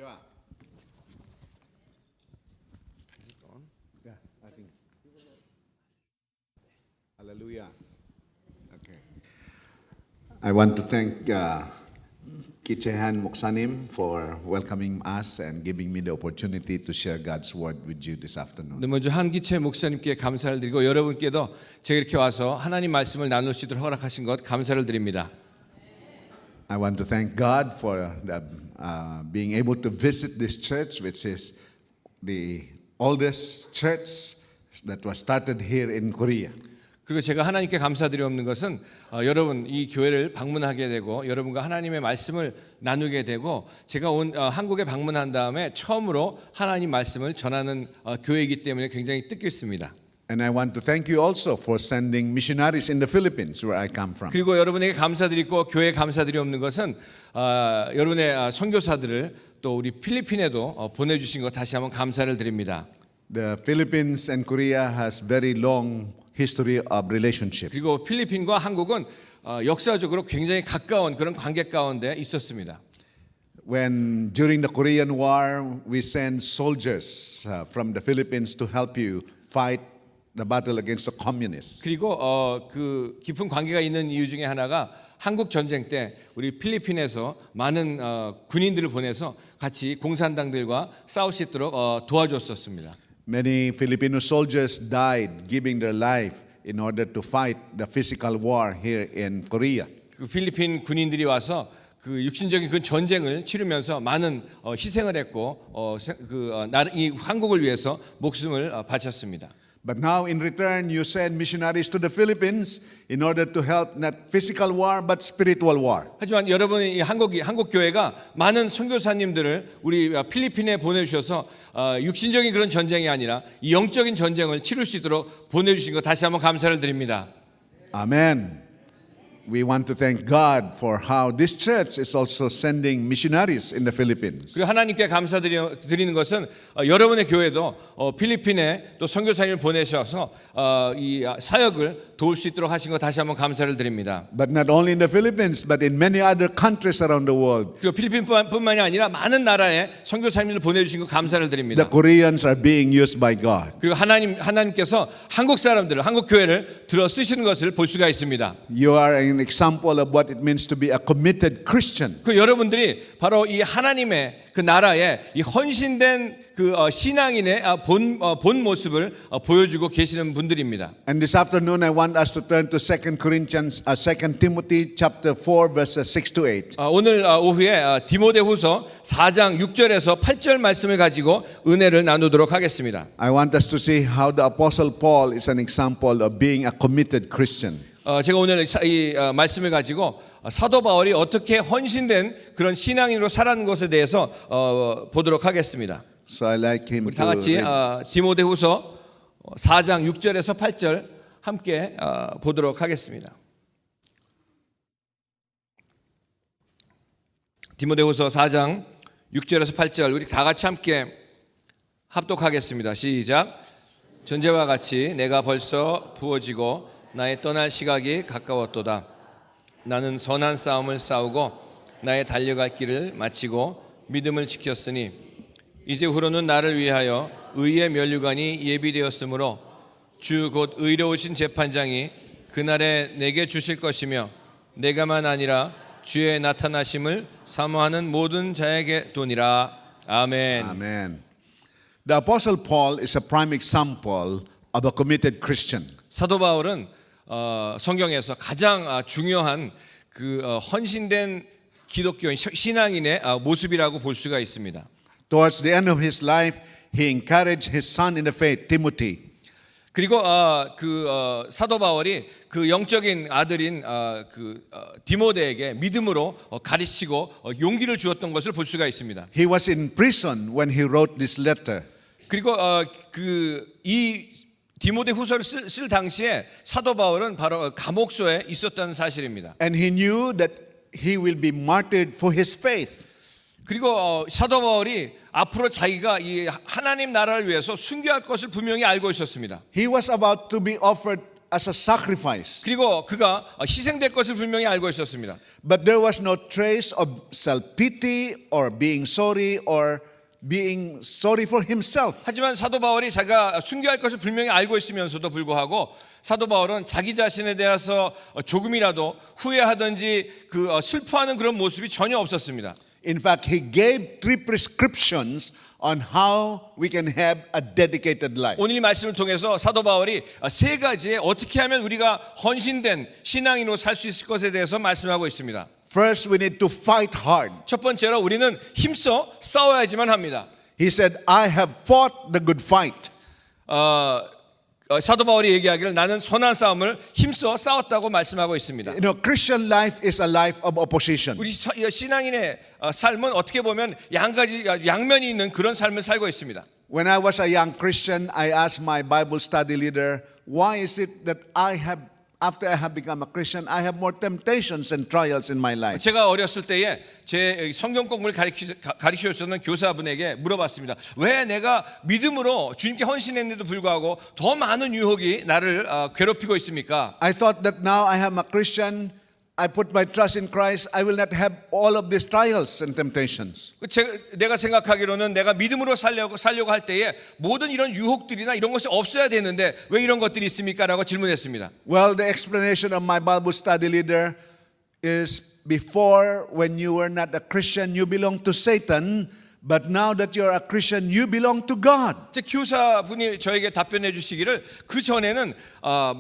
Yeah. Is it on? Yeah, I think. Hallelujah. Okay. I want to thank Kichehan Moksanim for welcoming us and giving me the opportunity to share God's word with you this afternoon. 먼저 한기채 목사님께 감사를 드리고 여러분께도 제가 이렇게 와서 하나님 말씀을 나눌 수 있도록 허락하신 것 감사를 드립니다. I want to thank God for being able to visit this church, which is the oldest church that was started here in Korea. 그리고 제가 하나님께 감사드리옵는 것은 여러분 이 교회를 방문하게 되고 여러분과 하나님의 말씀을 나누게 되고 제가 한국에 방문한 다음에 처음으로 하나님 말씀을 전하는 교회이기 때문에 굉장히 뜻깊습니다. And I want to thank you also for sending missionaries in the Philippines, where I come from. 그리고 여러분에게 감사드리고 교회에 감사드리옵는 것은 여러분의 선교사들을 또 우리 필리핀에도 보내주신 것 다시 한번 감사를 드립니다. The Philippines and Korea has very long history of relationship. 그리고 필리핀과 한국은 역사적으로 굉장히 가까운 그런 관계 가운데 있었습니다. When during the Korean War, we sent soldiers from the Philippines to help you fight the battle against the communists. 그리고 그 깊은 관계가 있는 이유 중에 하나가 한국 전쟁 때 우리 필리핀에서 많은 군인들을 보내서 같이 공산당들과 싸울 수 있도록 도와줬었습니다. Many Filipino soldiers died giving their life in order to fight the physical war here in Korea. 그 필리핀 군인들이 와서 그 육신적인 그 전쟁을 치르면서 많은 희생을 했고 이 한국을 위해서 목숨을 바쳤습니다. But now in return you send missionaries to the Philippines in order to help not physical war but spiritual war. 하지만 여러분이 한국 교회가 많은 선교사님들을 우리 필리핀에 보내주셔서 육신적인 그런 전쟁이 아니라 이 영적인 전쟁을 치를 수 있도록 보내주신 것 다시 한번 감사를 드립니다. Amen. We want to thank God for how this church is also sending missionaries in the Philippines. 그리고 하나님께 감사드리는 것은 여러분의 교회도 필리핀에 또 선교사님을 보내셔서 이 사역을 도울 수 있도록 하신 것 다시 한번 감사를 드립니다. But not only in the Philippines, but in many other countries around the world. 그리고 필리핀뿐만이 아니라 많은 나라에 선교사님을 보내주신 것 감사를 드립니다. The Koreans are being used by God. 그리고 하나님께서 한국 사람들을 한국 교회를 들어 쓰시는 것을 볼 수가 있습니다. You are an example of what it means to be a committed Christian. 그 여러분들이 바로 이 하나님의 그 나라에 이 헌신된 그 신앙인의 본 모습을 보여주고 계시는 분들입니다. And this afternoon I want us to turn to 2 Timothy chapter 4 verses 6 to 8. 오늘 오후에 디모데후서 4장 6절에서 8절 말씀을 가지고 은혜를 나누도록 하겠습니다. I want us to see how the apostle Paul is an example of being a committed Christian. 제가 오늘 이 말씀을 가지고 사도 바울이 어떻게 헌신된 그런 신앙인으로 살아가는 것에 대해서 보도록 하겠습니다. So I like him 우리 다 같이 디모데후서 4장 6절에서 8절 함께 보도록 하겠습니다. 디모데후서 4장 6절에서 8절 우리 다 같이 함께 합독하겠습니다. 시작. 전제와 같이 내가 벌써 부어지고 나의 떠날 시각이 가까웠도다. 나는 선한 싸움을 싸우고 나의 달려갈 길을 마치고 믿음을 지켰으니 이제 후로는 나를 위하여 의의 면류관이 예비되었으므로 주 곧 의로우신 재판장이 그날에 내게 주실 것이며 내가만 아니라 주의 나타나심을 사모하는 모든 자에게 도니라. 아멘. Amen. The apostle Paul is a prime example of a committed Christian. 사도 바울은 성경에서 가장 중요한 그 헌신된 기독교인 신앙인의 모습이라고 볼 수가 있습니다. Towards the end of his life, he encouraged his son in the faith, Timothy. 그리고 사도 바울이 그 영적인 아들인 디모데에게 믿음으로 가르치고 용기를 주었던 것을 볼 수가 있습니다. He was in prison when he wrote this letter. 그리고 이 디모데 후서를 쓸 당시에 사도 바울은 바로 감옥소에 있었다는 사실입니다. And he knew that he will be martyred for his faith. 그리고 사도 바울이 앞으로 자기가 이 하나님 나라를 위해서 순교할 것을 분명히 알고 있었습니다. He was about to be offered as a sacrifice. 그리고 그가 희생될 것을 분명히 알고 있었습니다. But there was no trace of self-pity or being sorry for himself. 하지만 사도 바울이 자기가 순교할 것을 분명히 알고 있으면서도 불구하고 사도 바울은 자기 자신에 대해서 조금이라도 후회하든지 슬퍼하는 그런 모습이 전혀 없었습니다. In fact, he gave 3 prescriptions on how we can have a dedicated life. 오늘 이 말씀을 통해서 사도 바울이 3가지에 어떻게 하면 우리가 헌신된 신앙인으로 살 수 있을 것에 대해서 말씀하고 있습니다. First, we need to fight hard. 첫 번째로 우리는 힘써 싸워야지만 합니다. He said, I have fought the good fight. 사도 바울이 얘기하기를 나는 선한 싸움을 힘써 싸웠다고 말씀하고 있습니다. You know, Christian life is a life of opposition. 우리 신앙인의 삶은 어떻게 보면 양면이 있는 그런 삶을 살고 있습니다. When I was a young Christian, I asked my Bible study leader, why is it that after I have become a Christian, I have more temptations and trials in my life? 제가 어렸을 때에 제 성경 공부를 가르쳐 주셨던 교사분에게 물어봤습니다. 왜 내가 믿음으로 주님께 헌신했는데도 불구하고 더 많은 유혹이 나를 괴롭히고 있습니까? I thought that now I am a Christian, I put my trust in Christ, I will not have all of these trials and temptations. 내가 생각하기로는 내가 믿음으로 살려고 할 때에 모든 이런 유혹들이나 이런 것이 없어야 되는데 왜 이런 것들이 있습니까? 라고 질문했습니다. Well, the explanation of my Bible study leader is before, when you were not a Christian, you belonged to Satan. But now that you're a Christian, you belong to God. 교사분이 저에게 답변해 주시기를 그 전에는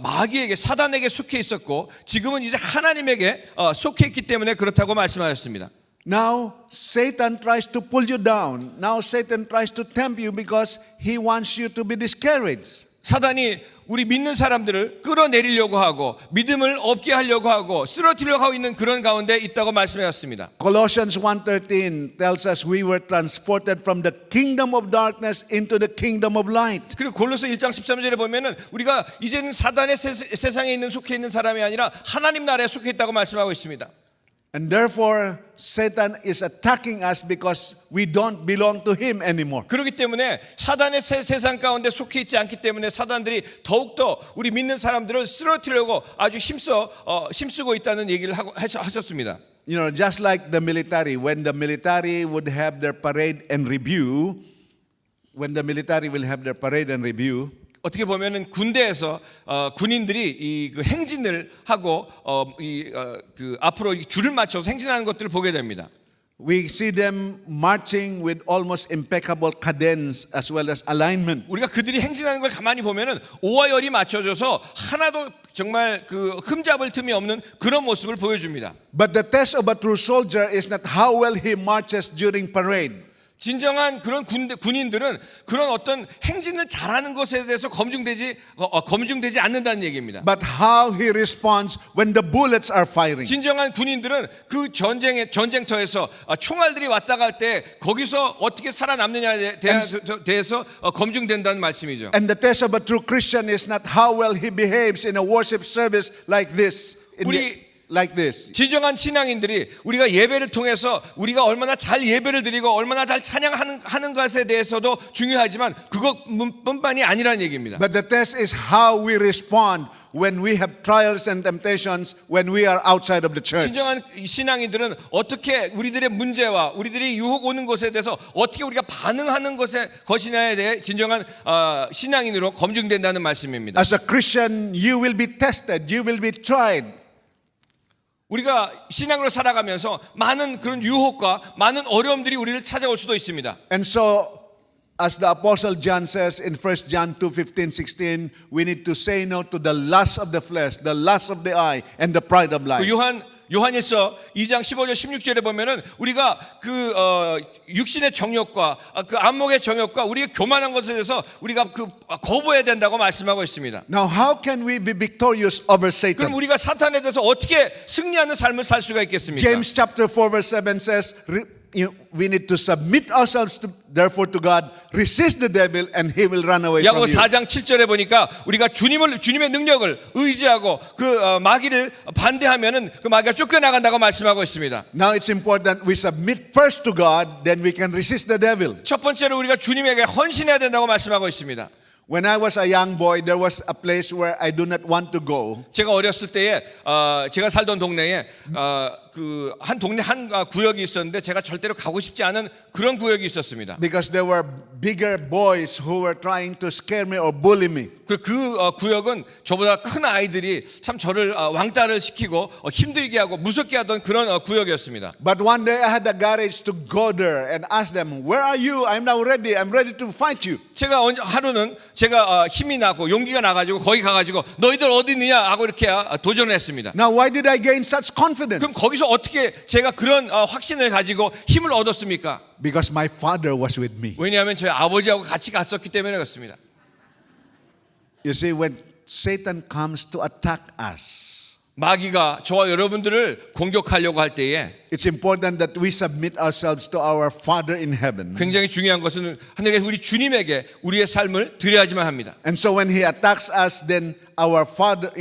마귀에게 사단에게 속해 있었고 지금은 이제 하나님에게 속해 있기 때문에 그렇다고 말씀하셨습니다. Now Satan tries to pull you down. Now Satan tries to tempt you because he wants you to be discouraged. 사단이 우리 믿는 사람들을 끌어내리려고 하고 믿음을 없게 하려고 하고 쓰러뜨리려고 하고 있는 그런 가운데 있다고 말씀하셨습니다. Colossians 1:13 tells us we were transported from the kingdom of darkness into the kingdom of light. 그리고 골로새 1장 13절에 보면은 우리가 이제는 사단의 세상에 속해 있는 사람이 아니라 하나님 나라에 속해 있다고 말씀하고 있습니다. And therefore Satan is attacking us because we don't belong to him anymore. 그렇기 때문에 사단의 세상 가운데 속해 있지 않기 때문에 사단들이 더욱더 우리 믿는 사람들을 쓰러뜨리려고 아주 힘쓰고 있다는 얘기를 하셨습니다. You know, just like the military, when the military would have their parade and review, 어떻게 보면은 군대에서 군인들이 그 행진을 하고 앞으로 줄을 맞춰서 행진하는 것들을 보게 됩니다. We see them marching with almost impeccable cadence as well as alignment. 우리가 그들이 행진하는 걸 가만히 보면은 오와 열이 맞춰져서 하나도 정말 그 흠잡을 틈이 없는 그런 모습을 보여줍니다. But the test of a true soldier is not how well he marches during parade. 진정한 그런 군인들은 그런 어떤 행진을 잘하는 것에 대해서 검증되지 않는다는 얘기입니다. But how he responds when the bullets are firing. 진정한 군인들은 그 전쟁터에서 총알들이 왔다 갈 때 거기서 어떻게 살아남느냐에 대해서 검증된다는 말씀이죠. And the test of a true Christian is not how well he behaves in a worship service like this. 진정한 신앙인들이 우리가 예배를 통해서 우리가 얼마나 잘 예배를 드리고 얼마나 잘 찬양하는 것에 대해서도 중요하지만 그것뿐만이 아니라는 얘기입니다. But the test is how we respond when we have trials and temptations when we are outside of the church. 진정한 신앙인들은 어떻게 우리들의 문제와 우리들이 유혹 오는 것에 대해서 어떻게 우리가 반응하는 것이냐에 대해 진정한 신앙인으로 검증된다는 말씀입니다. As a Christian, you will be tested, you will be tried. 우리가 신앙으로 살아가면서 많은 그런 유혹과 많은 어려움들이 우리를 찾아올 수도 있습니다. And so, as the Apostle John says in 1 John 2:15, 16, we need to say no to the lust of the flesh, the lust of the eye, and the pride of life. 요한일서 2장 15절 16절에 보면은 우리가 육신의 정욕과 그 안목의 정욕과 우리의 교만한 것에 대해서 우리가 거부해야 된다고 말씀하고 있습니다. Now, how can we be victorious over Satan? 그럼 우리가 사탄에 대해서 어떻게 승리하는 삶을 살 수가 있겠습니까? James chapter 4 verse 7 says, we need to submit ourselves therefore to God, resist the devil and he will run away from 야고보 you. 4장 7절에 보니까 우리가 주님의 능력을 의지하고 그 마귀를 반대하면은 그 마귀가 쫓겨나간다고 말씀하고 있습니다. Now it's important we submit first to God, then we can resist the devil. 첫 번째로 우리가 주님에게 헌신해야 된다고 말씀하고 있습니다. When I was a young boy, there was a place where I do not want to go. 제가 어렸을 때에 제가 살던 동네에 그 한 동네 한 구역이 있었는데 제가 절대로 가고 싶지 않은 그런 구역이 있었습니다. Because there were bigger boys who were trying to scare me or bully me. 그 구역은 저보다 큰 아이들이 참 저를 왕따를 시키고 힘들게 하고 무섭게 하던 그런 구역이었습니다. But one day I had the courage to go there and ask them, "Where are you? I'm now ready. I'm ready to fight you." 제가 하루는 제가 힘이 나고 용기가 나가지고 거기 가가지고 너희들 어디 있느냐 하고 이렇게 도전을 했습니다. Now, why did I gain such confidence? 그럼 거기서 어떻게 제가 그런 확신을 가지고 힘을 얻었습니까? Because my father was with me. 왜냐하면 저희 아버지하고 같이 갔었기 때문에 그렇습니다. You see, when Satan comes to attack us, 마귀가 저와 여러분들을 공격하려고 할 때에 it's important that we submit ourselves to our Father in heaven. 굉장히 중요한 것은 하늘에서 우리 주님에게 우리의 삶을 드려야지만 합니다. And so when he attacks us, then our Father,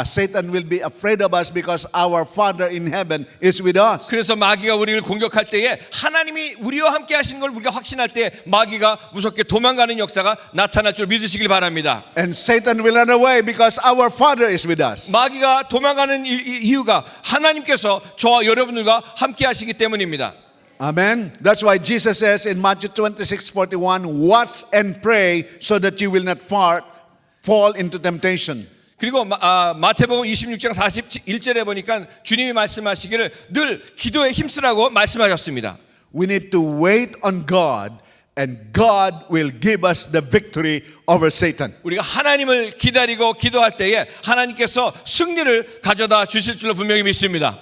Satan will be afraid of us because our Father in heaven is with us. 그래서 마귀가 우리를 공격할 때에 하나님이 우리와 함께 하시는 걸 우리가 확신할 때 마귀가 무섭게 도망가는 역사가 나타날 줄 믿으시길 바랍니다. And Satan will run away because our Father is with us. 마귀가 도망가는 이유가 하나님께서 저와 여러분들과 함께 하시기 때문입니다. Amen. That's why Jesus says in Matthew 26:41, "Watch and pray so that you will not fall into temptation." 그리고 마태복음 26장 41절에 보니까 주님이 말씀하시기를 늘 기도에 힘쓰라고 말씀하셨습니다. We need to wait on God and God will give us the victory over Satan. 우리가 하나님을 기다리고 기도할 때에 하나님께서 승리를 가져다 주실 줄로 분명히 믿습니다.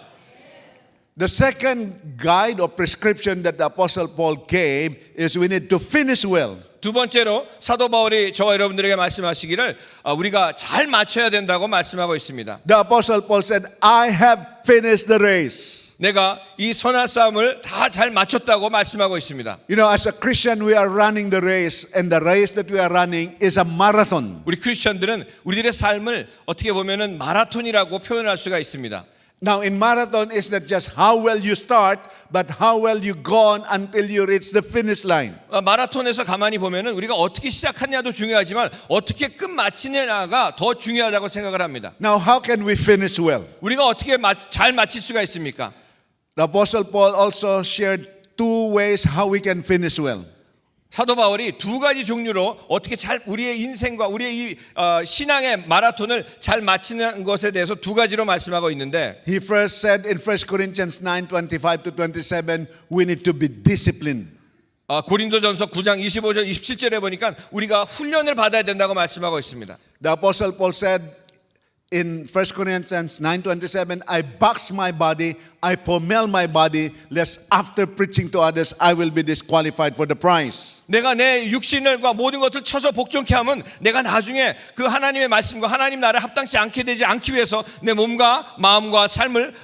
The second guide or prescription that the Apostle Paul gave is we need to finish well. 두 번째로 사도 바울이 저와 여러분들에게 말씀하시기를 우리가 잘 맞춰야 된다고 말씀하고 있습니다. The Apostle Paul said, "I have finished the race." 내가 이 선한 싸움을 다 잘 마쳤다고 말씀하고 있습니다. You know, as a Christian, we are running the race, and the race that we are running is a marathon. 우리 크리스천들은 우리들의 삶을 어떻게 보면은 마라톤이라고 표현할 수가 있습니다. Now, in marathon, it's not just how well you start, but how well you go on until you reach the finish line. 마라톤에서 가만히 보면은 우리가 어떻게 시작하냐도 중요하지만 어떻게 끝 마치느냐가 더 중요하다고 생각을 합니다. Now, how can we finish well? 우리가 어떻게 잘 마칠 수가 있습니까? The Apostle Paul also shared two ways how we can finish well. 사도 바울이 두 가지 종류로 어떻게 잘 우리의 인생과 우리의 이 신앙의 마라톤을 잘 마치는 것에 대해서 두 가지로 말씀하고 있는데 He first said in 1 Corinthians 9:25 to 27, we need to be disciplined. 고린도전서 9장 25절 27절에 보니까 우리가 훈련을 받아야 된다고 말씀하고 있습니다. The Apostle Paul said in 1 Corinthians 9:27, I box my body, I pommel my body, lest after preaching to others, I will be disqualified for the prize. 내가 내 육신과 모든 것을 쳐서 복종케 하면 내가 나중에 그 하나님의 말씀과 하나님 나라에 합당치 않게 되지 않기 위해서 내 몸과 마음과 삶을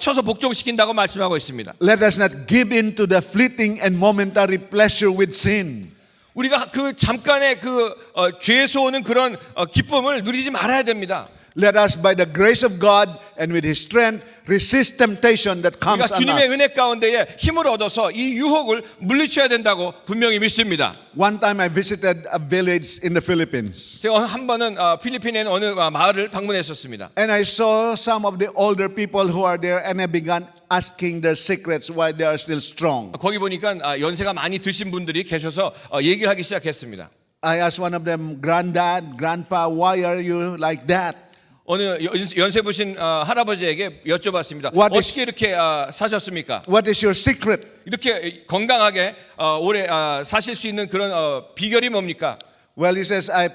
쳐서 복종시킨다고 말씀하고 있습니다. Let us not give in to the fleeting and momentary pleasure with sin. 우리가 그 잠깐의 그 죄에서 오는 그런 기쁨을 누리지 말아야 됩니다. Let us by the grace of God and with His strength resist temptation that comes 우리가 on 주님의 us. 은혜 가운데에 힘을 얻어서 이 유혹을 물리쳐야 된다고 분명히 믿습니다. One time I visited a village in the Philippines. 제가 한 번은 필리핀에 있는 어느 마을을 방문했었습니다. And I saw some of the older people who are there and I began asking their secrets why they are still strong. 거기 보니까 연세가 많이 드신 분들이 계셔서 얘기를 하기 시작했습니다. I asked one of them, "Granddad, Grandpa, why are you like that?" 어느 연세 부신 할아버지에게 여쭤봤습니다. What is- 어떻게 이렇게 사셨습니까? What is your secret? 이렇게 건강하게 오래 사실 수 있는 그런 비결이 뭡니까? Well, he says, I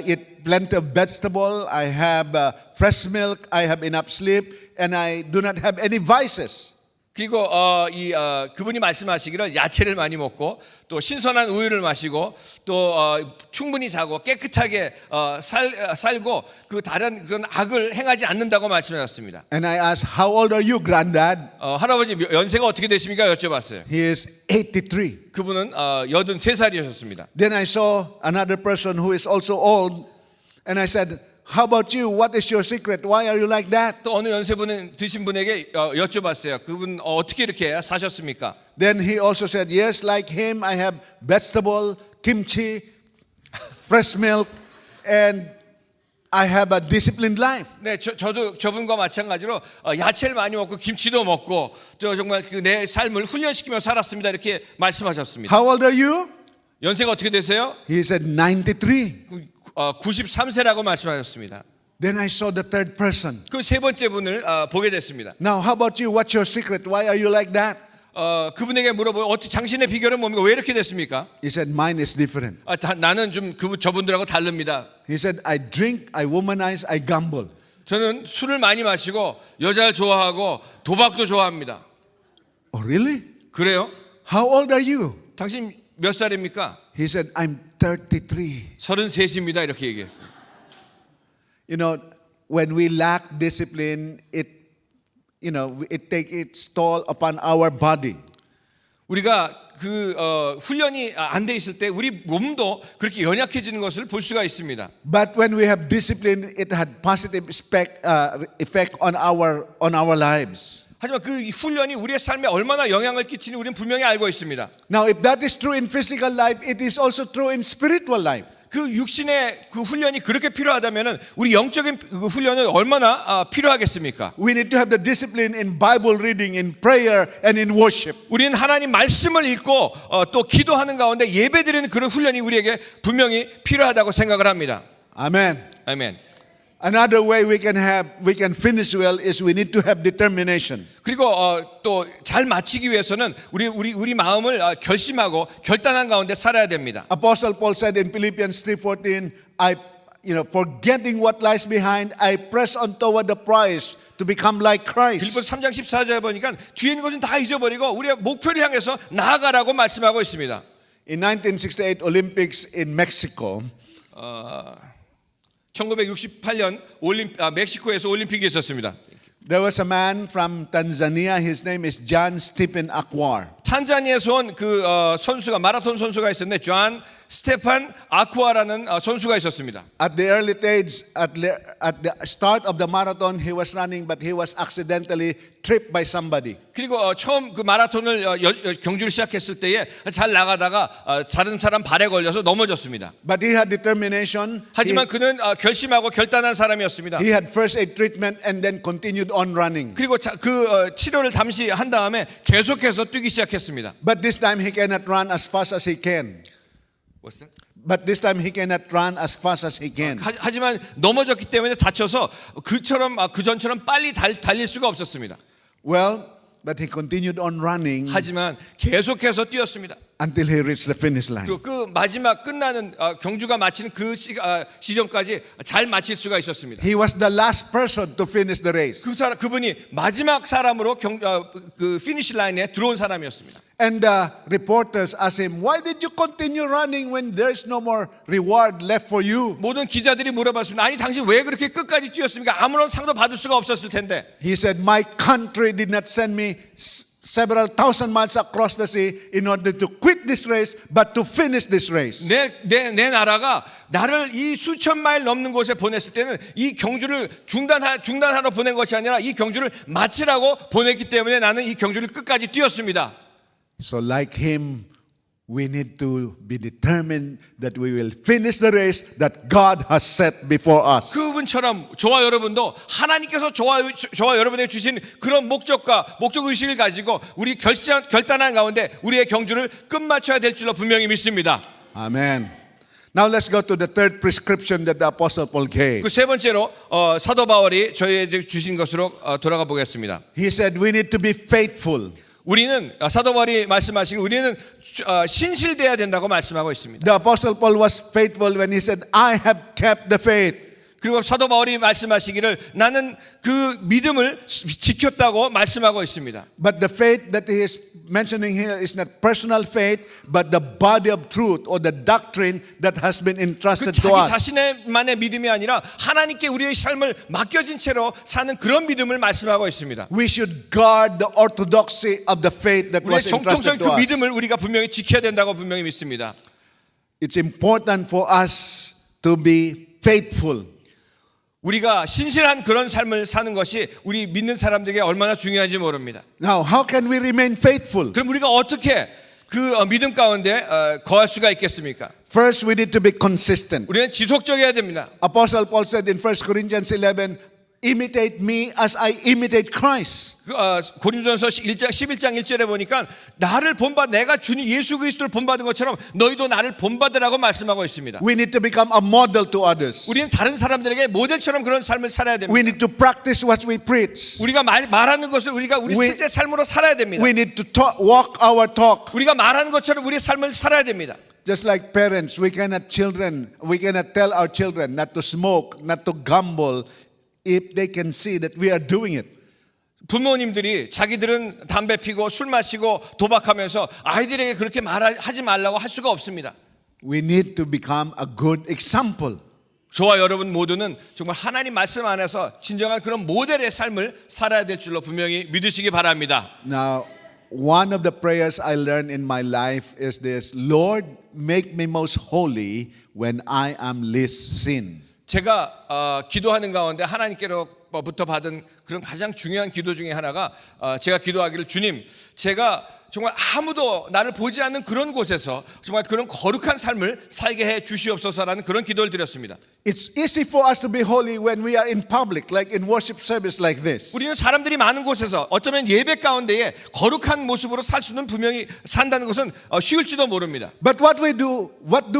eat plenty of vegetable, I have fresh milk, I have enough sleep, and I do not have any vices. 그리고 그분이 말씀하시기를 야채를 많이 먹고 또 신선한 우유를 마시고 또 충분히 자고 깨끗하게 살고 그 다른 그런 악을 행하지 않는다고 말씀하셨습니다. And I asked, how old are you, Granddad? 할아버지 연세가 어떻게 되십니까? 여쭤봤어요. He is 83. 그분은 83살이셨습니다. Then I saw another person who is also old, and I said, how about you? What is your secret? Why are you like that? 또 어느 연세분 드신 분에게 여쭤봤어요. 그분 어떻게 이렇게 사셨습니까? Then he also said, yes, like him, I have vegetable, kimchi, fresh milk, and I have a disciplined life. 네, 저도 저분과 마찬가지로 야채를 많이 먹고 김치도 먹고 저 정말 그 내 삶을 훈련시키며 살았습니다. 이렇게 말씀하셨습니다. How old are you? 연세가 어떻게 되세요? He said 93. 93세라고 말씀하셨습니다. Then I saw the third person. 그 세 번째 분을 보게 됐습니다. Now, how about you? What's your secret? Why are you like that? 그분에게 물어보요. 어떻게 당신의 비결은 뭡니까? 왜 이렇게 됐습니까? He said, mine is different. 나는 좀 저분들하고 다릅니다. He said, I drink, I womanize, I gamble. 저는 술을 많이 마시고 여자를 좋아하고 도박도 좋아합니다. Oh, really? 그래요? How old are you? 당신 몇 살입니까? He said, I'm 33. 33입니다. 이렇게 얘기했어요. You know, when we lack discipline, it takes its toll upon our body. 우리가 훈련이 안 돼 있을 때 우리 몸도 그렇게 연약해지는 것을 볼 수가 있습니다. But when we have discipline, it had positive effect on our lives. 하지만 그 훈련이 우리의 삶에 얼마나 영향을 끼치는지 우리는 분명히 알고 있습니다. Now, if that is true in physical life, it is also true in spiritual life. 그 육신의 그 훈련이 그렇게 필요하다면은 우리 영적인 그 훈련은 얼마나 필요하겠습니까? We need to have the discipline in Bible reading, in prayer, and in worship. 우리는 하나님 말씀을 읽고 또 기도하는 가운데 예배드리는 그런 훈련이 우리에게 분명히 필요하다고 생각을 합니다. Amen. 아멘. Another way we can finish well is we need to have determination. 그리고 또 잘 마치기 위해서는 우리 마음을 결심하고 결단한 가운데 살아야 됩니다. Apostle Paul said in Philippians 3:14, forgetting what lies behind, I press on toward the prize to become like Christ. 빌립보서 3장 14절에 보니까 뒤에 있는 것은 다 잊어버리고 우리의 목표를 향해서 나아가라고 말씀하고 있습니다. In 1968 Olympics in Mexico, 1968년 멕시코에서 올림픽이 있었습니다. there was a man from Tanzania. His name is John Stephen Akwar. 탄자니아에서 온 그 선수가 마라톤 선수가 있었는데 존 스테판 아쿠아라는 선수가 있었습니다. At the early stage, at the start of the marathon, he was running, but he was accidentally tripped by somebody. 그리고 처음 그 마라톤을 경주를 시작했을 때에 잘 나가다가 다른 사람 발에 걸려서 넘어졌습니다. But he had determination. 하지만 그는 결심하고 결단한 사람이었습니다. He had first aid treatment and then continued on running. 그리고 그 치료를 잠시 한 다음에 계속해서 뛰기 시작했습니다. But this time he cannot run as fast as he can. But this time he cannot run as fast as he can. 하지만 넘어졌기 때문에 다쳐서 그전처럼 빨리 달릴 수가 없었습니다. Well, but he continued on running 하지만 계속해서 뛰었습니다. until he reached the finish line. 그리고 그 마지막 끝나는 경주가 마치는 그 시점까지 잘 마칠 수가 있었습니다. He was the last person to finish the race. 그분이 마지막 사람으로 그 피니시 라인에 들어온 사람이었습니다. And the reporters asked him, why did you continue running when there's no more reward left for you? 모든 기자들이 물어봤습니다. 아니 당신 왜 그렇게 끝까지 뛰었습니까? 아무런 상도 받을 수가 없었을 텐데. He said, my country did not send me several thousand miles across the sea in order to quit this race, but to finish this race. 내 나라가 나를 이 수천 마일 넘는 곳에 보냈을 때는 이 경주를 중단하러 보낸 것이 아니라 이 경주를 마치라고 보냈기 때문에 나는 이 경주를 끝까지 뛰었습니다. So like him, we need to be determined that we will finish the race that God has set before us. 그분처럼 저와 여러분도 하나님께서 저와 여러분에게 주신 그런 목적 의식을 가지고 우리 결단한 가운데 우리의 경주를 끝마쳐야 될 줄로 분명히 믿습니다. Amen. Now let's go to the third prescription that the Apostle Paul gave. 그 세 번째로 사도 바울이 저희에게 주신 것으로 돌아가 보겠습니다. He said we need to be faithful. 우리는 사도 바울이 말씀하신 우리는 신실돼야 된다고 말씀하고 있습니다. The Apostle Paul was faithful when he said, I have kept the faith. 그리고 사도 바울이 말씀하시기를 나는 그 믿음을 지켰다고 말씀하고 있습니다. But the faith that he is mentioning here is not personal faith, but the body of truth or the doctrine that has been entrusted 그 to 자기 us. 자신만의 믿음이 아니라 하나님께 우리의 삶을 맡겨진 채로 사는 그런 믿음을 말씀하고 있습니다. We should guard the orthodoxy of the faith that 우리의 was 정통성 entrusted to 그 us. 믿음을 우리가 분명히 지켜야 된다고 분명히 믿습니다. It's important for us to be faithful. 우리가 신실한 그런 삶을 사는 것이 우리 믿는 사람들에게 얼마나 중요한지 모릅니다. Now, how can we remain faithful? 그럼 우리가 어떻게 그 믿음 가운데 거할 수가 있겠습니까? First, we need to be consistent. 우리는 지속적이어야 됩니다. Apostle Paul said in 1 Corinthians 11, imitate me as I imitate Christ. 고린도전서 11장 1절에 보니까 나를 본받 내가 주님 예수 그리스도를 본받은 것처럼 너희도 나를 본받으라고 말씀하고 있습니다. We need to become a model to others. 우리는 다른 사람들에게 모델처럼 그런 삶을 살아야 됩니다. We need to practice what we preach. 우리가 말하는 것을 우리가 우리 We- 실제 삶으로 살아야 됩니다. We need to walk our talk. 우리가 말하는 것처럼 우리의 삶을 살아야 됩니다. Just like parents, we cannot tell our children not to smoke, not to gamble, if they can see that we are doing it. 부모님들이 자기들은 담배 피고 술 마시고 도박하면서 아이들에게 그렇게 말하지 말라고 할 수가 없습니다. We need to become a good example. 저와 여러분 모두는 정말 하나님 말씀 안에서 진정한 그런 모델의 삶을 살아야 될 줄로 분명히 믿으시기 바랍니다. Now, one of the prayers I learned in my life is this: Lord, make me most holy when I am least sin. 제가 기도하는 가운데 하나님께로부터 받은 그런 가장 중요한 기도 중에 하나가 제가 기도하기를 주님, 제가 정말 아무도 나를 보지 않는 그런 곳에서 정말 그런 거룩한 삶을 살게 해 주시옵소서라는 그런 기도를 드렸습니다. It's easy for us to be holy when we are in public, like in worship service like this. 우리는 사람들이 많은 곳에서 어쩌면 예배 가운데에 거룩한 모습으로 살 수는 분명히 산다는 것은 쉬울지도 모릅니다. But what do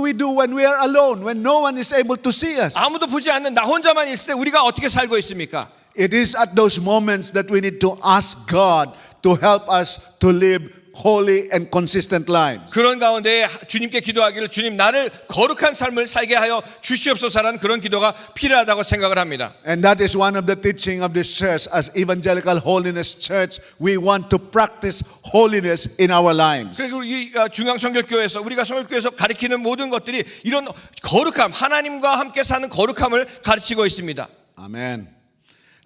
we do when we are alone, when no one is able to see us? 아무도 보지 않는 나 혼자만 있을 때 우리가 어떻게 살고 있습니까? It is at those moments that we need to ask God to help us to live holy and consistent lives. 그런 가운데 주님께 기도하기를 주님 나를 거룩한 삶을 살게 하여 주시옵소서라는 그런 기도가 필요하다고 생각을 합니다. And that is one of the teaching of this church. As Evangelical Holiness Church, we want to practice holiness in our lives. 그리고 이 중앙성결교회에서 우리가 성결교회에서 가르치는 모든 것들이 이런 거룩함, 하나님과 함께 사는 거룩함을 가르치고 있습니다. Amen.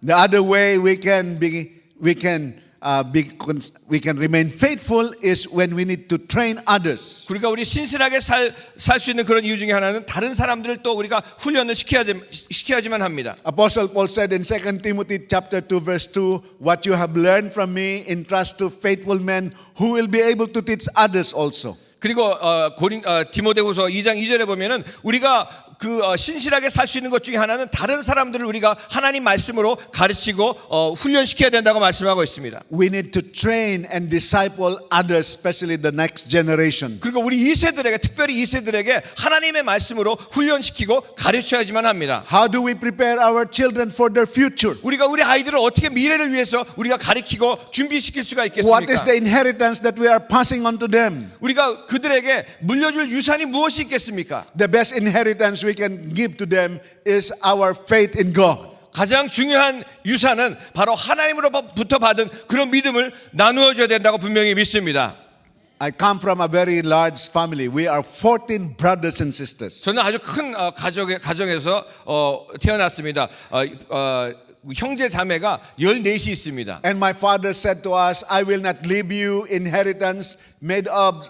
The other way we can remain faithful is when we need to train others. 그러니까 우리 신실하게 살 수 있는 그런 이유 중에 하나는 다른 사람들을 또 우리가 훈련을 시켜야지만 합니다. Apostle Paul said in 2 Timothy chapter 2 verse 2, what you have learned from me entrust to faithful men who will be able to teach others also. 그리고 디모데후서 2장 2절에 보면은 우리가 신실하게 살 수 있는 것 중에 하나는 다른 사람들을 우리가 하나님 말씀으로 가르치고 훈련시켜야 된다고 말씀하고 있습니다. We need to train and disciple others, especially the next generation. 그리고 우리 2세들에게 특별히 2세들에게 하나님의 말씀으로 훈련시키고 가르쳐야지만 합니다. How do we prepare our children for their future? 우리가 우리 아이들을 어떻게 미래를 위해서 우리가 가르치고 준비시킬 수가 What is 있겠습니까? the inheritance that we are passing on to them? 우리가 그들에게 물려줄 유산이 무엇이 있겠습니까? The best inheritance we can give to them is our faith in God. 가장 중요한 유산은 바로 하나님으로부터 받은 그런 믿음을 나누어 줘야 된다고 분명히 믿습니다. I come from a very large family. We are 14 brothers and sisters. 저는 아주 큰 가정에서 태어났습니다. 형제 자매가 14이 있습니다. And my father said to us, I will not leave you inheritance made of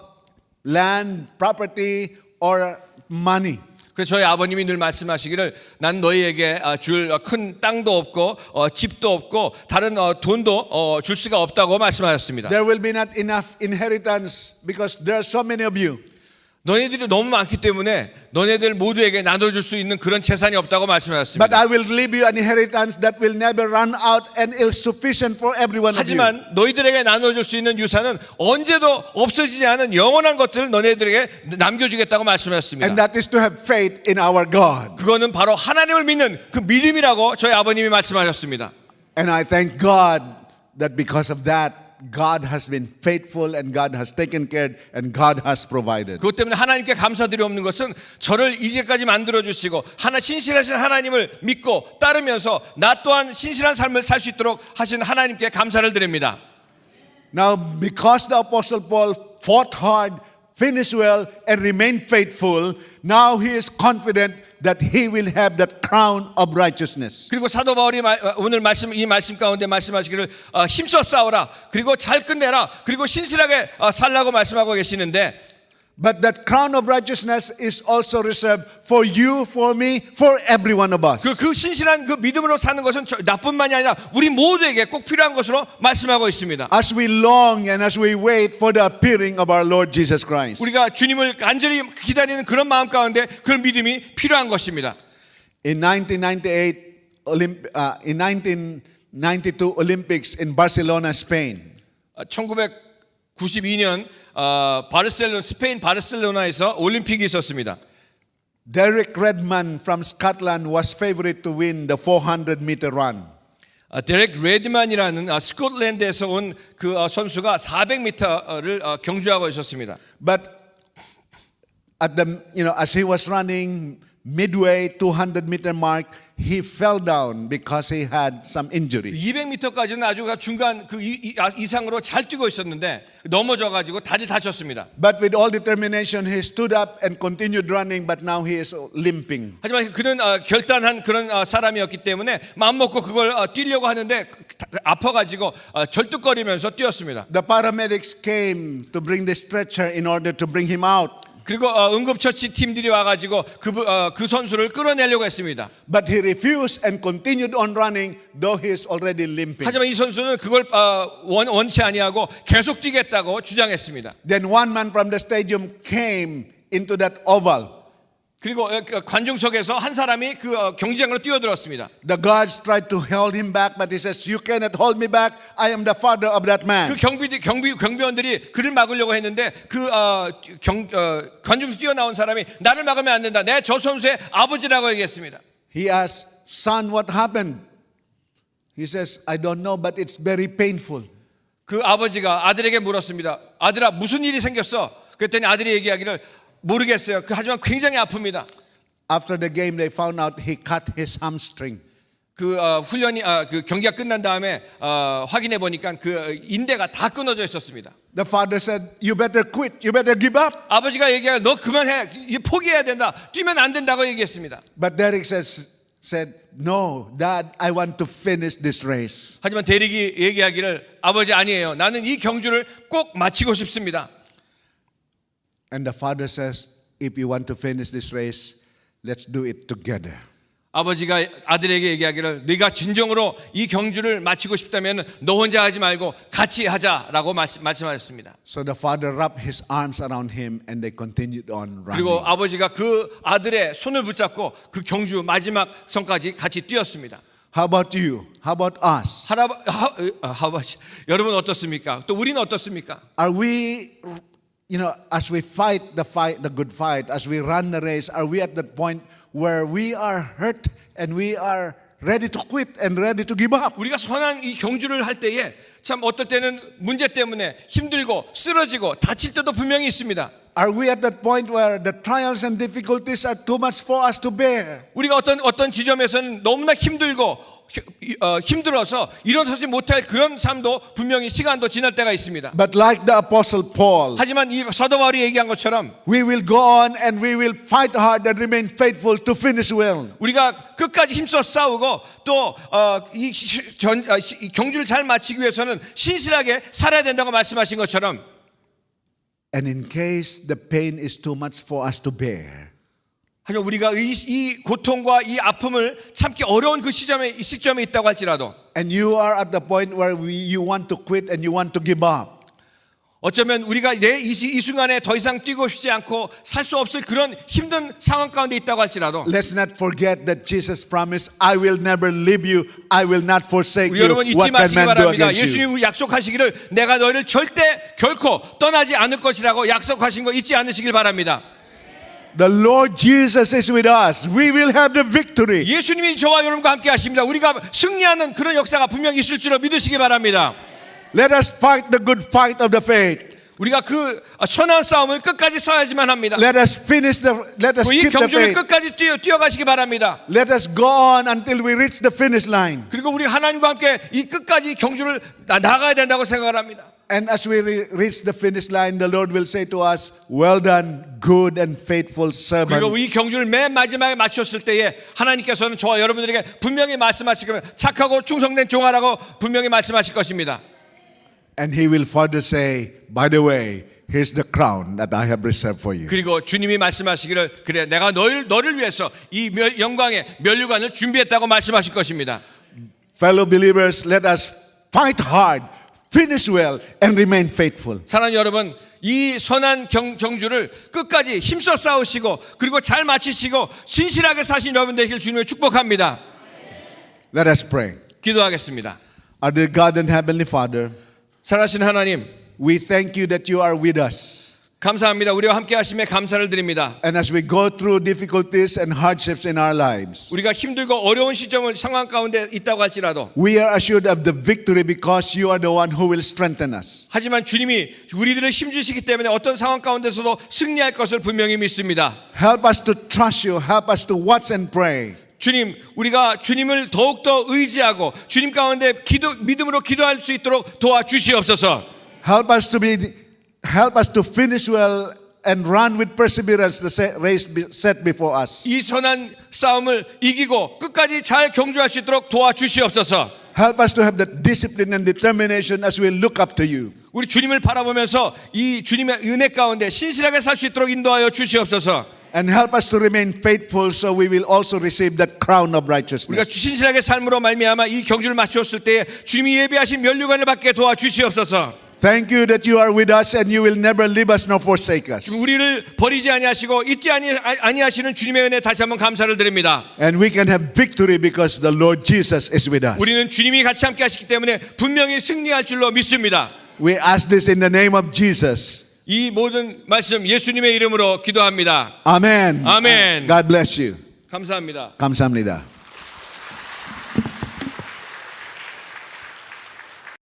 land, property, or money. 그래서 저희 아버님이 늘 말씀하시기를 난 너희에게 줄 큰 땅도 없고 집도 없고 다른 돈도 줄 수가 없다고 말씀하셨습니다. There will be not enough inheritance because there are so many of you. 너희들이 너무 많기 때문에 너네들 모두에게 나눠줄 수 있는 그런 재산이 없다고 But 말씀하셨습니다. I will leave you an inheritance that will never run out and is sufficient for every one of you. 하지만 너희들에게 나눠줄 수 있는 유산은 언제도 없어지지 않은 영원한 것들을 너네들에게 남겨주겠다고 And 말씀하셨습니다. that is to have faith in our God. 그거는 바로 하나님을 믿는 그 믿음이라고 저희 아버님이 말씀하셨습니다. And I thank God that because of that, God has been faithful and God has taken care and God has provided. 그것 때문에 하나님께 감사드리옵는 것은 저를 이제까지 만들어주시고 신실하신 하나님을 믿고 따르면서 나 또한 신실한 삶을 살 수 있도록 하신 하나님께 감사를 드립니다. Now, because the Apostle Paul fought hard, finished well, and remained faithful, now he is confident that he will have that crown of righteousness. 그리고 사도 바울이 오늘 이 말씀 가운데 말씀하시기를 힘써 싸우라 그리고 잘 끝내라 그리고 신실하게 살라고 말씀하고 계시는데 But that crown of righteousness is also reserved for you, for me, for every one of us. 그 신실한 그 믿음으로 사는 것은 나뿐만이 아니라 우리 모두에게 꼭 필요한 것으로 말씀하고 있습니다. As we long and as we wait for the appearing of our Lord Jesus Christ. 우리가 주님을 간절히 기다리는 그런 마음 가운데 그런 믿음이 필요한 것입니다. In 1992 Olympics in Barcelona, Spain. 1992년 스페인 바르셀로나에서 올림픽이 있었습니다. Derek Redmond from Scotland was favorite to win the 400-meter run. 데렉 레드만이라는 스코틀랜드에서 온 그 선수가 400m를 경주하고 있었습니다. But as he was running midway 200-meter mark, he fell down because he had some injury. 200m까지는 아주 중간 그 이상으로 잘 뛰고 있었는데 넘어져가지고 다리 다쳤습니다. But with all determination, he stood up and continued running. But now he is limping. 하지만 그는 결단한 그런 사람이었기 때문에 마음 먹고 그걸 뛰려고 하는데 아파가지고 절뚝거리면서 뛰었습니다. The paramedics came to bring the stretcher in order to bring him out. 그리고 응급처치 팀들이 와가지고 그 선수를 끌어내려고 했습니다. But he refused and continued on running, though he is already limping. 하지만 이 선수는 그걸 원치 아니하고 계속 뛰겠다고 주장했습니다. Then one man from the stadium came into that oval. 그리고 관중석에서 한 사람이 그 경기장으로 뛰어들었습니다. The guards tried to hold him back, but he says, "You cannot hold me back. I am the father of that man." 그 경비원들이 그를 막으려고 했는데 관중석 뛰어나온 사람이 나를 막으면 안 된다. 내 저 선수의 아버지라고 얘기했습니다. He asked, "Son, what happened?" He says, "I don't know, but it's very painful." 그 아버지가 아들에게 물었습니다. 아들아, 무슨 일이 생겼어? 그랬더니 아들이 얘기하기를 모르겠어요. 하지만 굉장히 아픕니다. After the game, they found out he cut his hamstring. 그 그 경기가 끝난 다음에 확인해 보니까 그 인대가 다 끊어져 있었습니다. The father said, "You better quit. You better give up." 아버지가 얘기하여 너 그만해. 포기해야 된다. 뛰면 안 된다고 얘기했습니다. But Derek said, "No, Dad, I want to finish this race." 하지만 데릭이 얘기하기를 아버지 아니에요. 나는 이 경주를 꼭 마치고 싶습니다. And the father says, "If you want to finish this race, let's do it together." 아버지가 아들에게 얘기하기를 네가 진정으로 이 경주를 마치고 싶다면 너 혼자 하지 말고 같이 하자라고 말씀하셨습니다. So the father wrapped his arms around him and they continued on running. 그리고 아버지가 그 아들의 손을 붙잡고 그 경주 마지막 선까지 같이 뛰었습니다. How about you? How about us? 여러분 어떻습니까? 또 우리는 어떻습니까? Are we, as we fight the good fight, as we run the race, are we at that point where we are hurt and we are ready to quit and ready to give up? 우리가 선한 이 경주를 할 때에 참 어떨 때는 문제 때문에 힘들고 쓰러지고 다칠 때도 분명히 있습니다. Are we at that point where the trials and difficulties are too much for us to bear? 우리가 어떤 지점에서는 너무나 힘들어서 일어서지 못할 그런 삶도 분명히 시간도 지날 때가 있습니다. But like the Apostle Paul, 하지만 이 사도 바울이 얘기한 것처럼 we will go on and we will fight hard and remain faithful to finish well. 우리가 끝까지 힘써 싸우고 또 이 경주를 잘 마치기 위해서는 신실하게 살아야 된다고 말씀하신 것처럼 And in case the pain is too much for us to bear, 하지만 우리가 이 고통과 이 아픔을 참기 어려운 그 시점에 있다고 할지라도 and you are at the point where you want to quit and you want to give up, 어쩌면 우리가 이 순간에 더 이상 뛰고 싶지 않고 살 수 없을 그런 힘든 상황 가운데 있다고 할지라도 let's not forget that Jesus promised, "I will never leave you, I will not forsake 우리 you. 여러분 잊지 What can 마시기 man do 바랍니다. against you?" 예수님이 약속하시기를 내가 너희를 절대 결코 떠나지 않을 것이라고 약속하신 거 잊지 않으시길 바랍니다. The Lord Jesus is with us. We will have the victory. 예수님이 저와 여러분과 함께 하십니다. 우리가 승리하는 그런 역사가 분명히 있을 줄로 믿으시기 바랍니다. Let us fight the good fight of the faith. 우리가 그 선한 싸움을 끝까지 싸야지만 합니다. Let us 이 keep the 경주를 faith. 끝까지 뛰어가시기 바랍니다. Let us go on until we reach the finish line. 그리고 우리 하나님과 함께 이 끝까지 경주를 나가야 된다고 생각을 합니다. And as we reach the finish line, the Lord will say to us, "Well done, good and faithful servant." 그리고 우리 경주를 맨 마지막에 마쳤을 때에 하나님께서는 저와 여러분들에게 분명히 말씀하실 겁니다. 착하고 충성된 종아라고 분명히 말씀하실 것입니다. And He will further say, "By the way, Here's the crown that I have reserved for you. 그리고 주님이 말씀하시기를 그래 내가 너를 위해서 이 영광의 면류관을 준비했다고 말씀하실 것입니다. Fellow believers, let us fight hard, finish well, and remain faithful. 사랑하는 여러분, 이 선한 경주를 끝까지 힘써 싸우시고 그리고 잘 마치시고 진실하게 사신 여러분 되길 주님을 축복합니다. Let us pray. 기도하겠습니다. Our dear God and Heavenly Father, 살아신 하나님, we thank you that you are with us. 감사합니다. 우리와 함께 하심에 감사를 드립니다. And as we go through difficulties and hardships in our lives, 우리가 힘들고 어려운 시점을 상황 가운데 있다고 할지라도 we are assured of the victory because you are the one who will strengthen us. 하지만 주님이 우리들을 힘주시기 때문에 어떤 상황 가운데서도 승리할 것을 분명히 믿습니다. Help us to trust you. Help us to watch and pray. 주님, 우리가 주님을 더욱더 의지하고 주님 가운데 믿음으로 기도할 수 있도록 도와주시옵소서. Help us to finish well and run with perseverance the race set before us. 이 선한 싸움을 이기고 끝까지 잘 경주할 수 있도록 도와주시옵소서. Help us to have the discipline and determination as we look up to you. 우리 주님을 바라보면서 이 주님의 은혜 가운데 신실하게 살 수 있도록 인도하여 주시옵소서. And help us to remain faithful so we will also receive that crown of 우리가 righteousness. 신실하게 삶으로 말미암아 이 경주를 마쳤을 때 주님이 예비하신 면류관을 받게 도와주시옵소서. Thank you that you are with us and you will never leave us nor forsake us. 우리를 버리지 아니하시고 잊지 아니하시는 주님의 은혜 다시 한번 감사를 드립니다. And we can have victory because the Lord Jesus is with us. 우리는 주님이 같이 함께 하시기 때문에 분명히 승리할 줄로 믿습니다. We ask this in the name of Jesus. 이 모든 말씀 예수님의 이름으로 기도합니다. Amen. 아멘. God bless you. 감사합니다. 감사합니다.